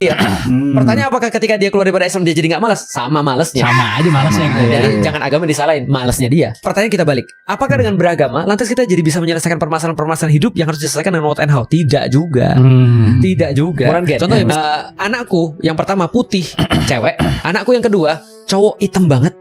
dia. Pertanyaan apakah ketika dia keluar daripada Islam dia jadi nggak malas? Sama malesnya. Sama aja malasnya gitu ya. Jadi jangan agama disalahin, malesnya dia. Pertanyaan kita balik. Apakah dengan beragama lantas kita jadi bisa menyelesaikan permasalahan-permasalahan hidup yang harus diselesaikan dengan what and how? Tidak juga. Tidak juga. Contohnya anakku yang pertama putih, cewek. Anakku yang kedua cowok hitam banget,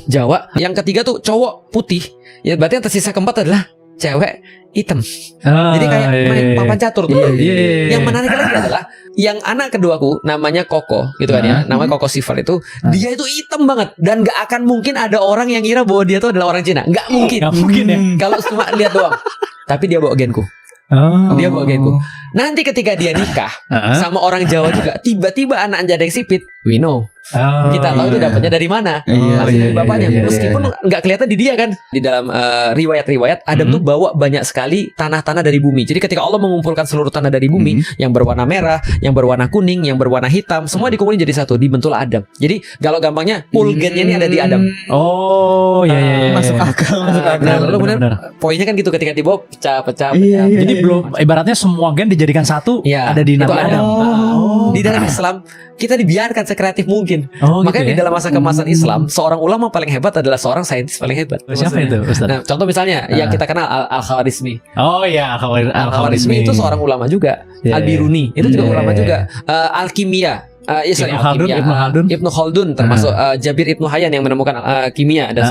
Jawa. Yang ketiga tuh cowok putih. Ya berarti yang tersisa keempat adalah cewek hitam. Jadi kayak main papan catur tuh. Yang menarik lagi adalah yang anak keduaku namanya Koko gitu kan ya. Namanya Koko Sifar itu. Dia itu hitam banget dan gak akan mungkin ada orang yang kira bahwa dia tuh adalah orang Cina. Gak mungkin. Gak mungkin ya. Kalau cuma lihat doang. Tapi dia bawa genku. Dia bawa genku. Nanti ketika dia nikah sama orang Jawa juga, tiba-tiba anak jadeng sipit, we know. Kita tahu itu dapatnya dari mana. Dari bapaknya. Meskipun nggak kelihatan di dia kan. Di dalam riwayat-riwayat Adam tuh bawa banyak sekali tanah-tanah dari bumi. Jadi ketika Allah mengumpulkan seluruh tanah dari bumi, yang berwarna merah, yang berwarna kuning, yang berwarna hitam, semua dikumpulin jadi satu, dibentuklah Adam. Jadi kalau gampangnya pool gennya ini ada di Adam. Masuk akal. Nah, lalu kemudian poinnya kan gitu, ketika dibawa pecah. Jadi belum, ibaratnya semua gen dijadikan satu, ada di Nabi Adam. Di dalam Islam kita dibiarkan sekreatif mungkin. Makanya gitu di dalam masa kemasan Islam, seorang ulama paling hebat adalah seorang saintis paling hebat. Siapa itu, Ustaz? Nah, contoh misalnya yang kita kenal Al-Khawarizmi. Al-Khawarizmi itu seorang ulama juga. Al-Biruni itu juga ulama juga. Al-Kimia. Ibnu Khaldun termasuk Jabir Ibnu Hayyan yang menemukan kimia dan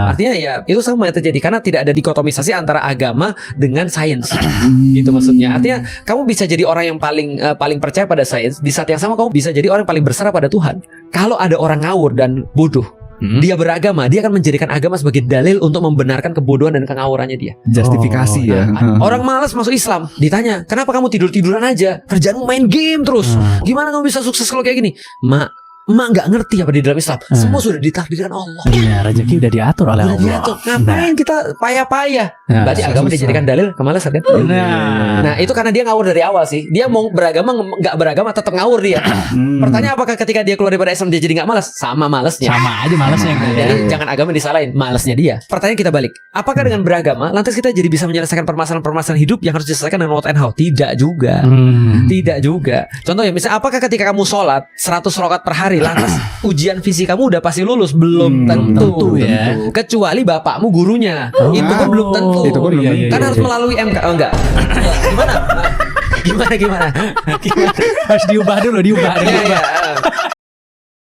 artinya ya itu sama yang terjadi karena tidak ada dikotomisasi antara agama dengan sains. Gitu maksudnya. Artinya kamu bisa jadi orang yang paling percaya pada sains, di saat yang sama kamu bisa jadi orang yang paling berserah pada Tuhan. Kalau ada orang ngawur dan bodoh, dia beragama, dia akan menjadikan agama sebagai dalil untuk membenarkan kebodohan dan kengawurannya dia. Justifikasi ya. Orang malas masuk Islam, ditanya, kenapa kamu tidur-tiduran aja? Kerjaanmu main game terus. Gimana kamu bisa sukses kalau kayak gini? Mak nggak ngerti apa di dalam Islam. Semua sudah ditakdirkan Allah. Rezeki udah diatur oleh Allah. Ngapain kita payah-payah? Berarti agama dijadikan dalil kemalasan kan? Nah itu karena dia ngawur dari awal sih. Dia mau beragama nggak beragama tetap ngawur dia. Pertanyaan apakah ketika dia keluar daripada Islam dia jadi nggak malas? Sama malesnya. Sama aja malesnya. Jadi jangan agama disalahin, malesnya dia. Pertanyaan kita balik. Apakah dengan beragama lantas kita jadi bisa menyelesaikan permasalahan-permasalahan hidup yang harus diselesaikan dengan what and how? Tidak juga. Tidak juga. Contohnya misalnya apakah ketika kamu sholat 100 rakaat per hari lantas ujian fisik kamu udah pasti lulus? Belum tentu ya. Kecuali bapakmu gurunya. Itu pun belum tentu. Kan harus melalui MK. Enggak. Gimana? Harus diubah dulu.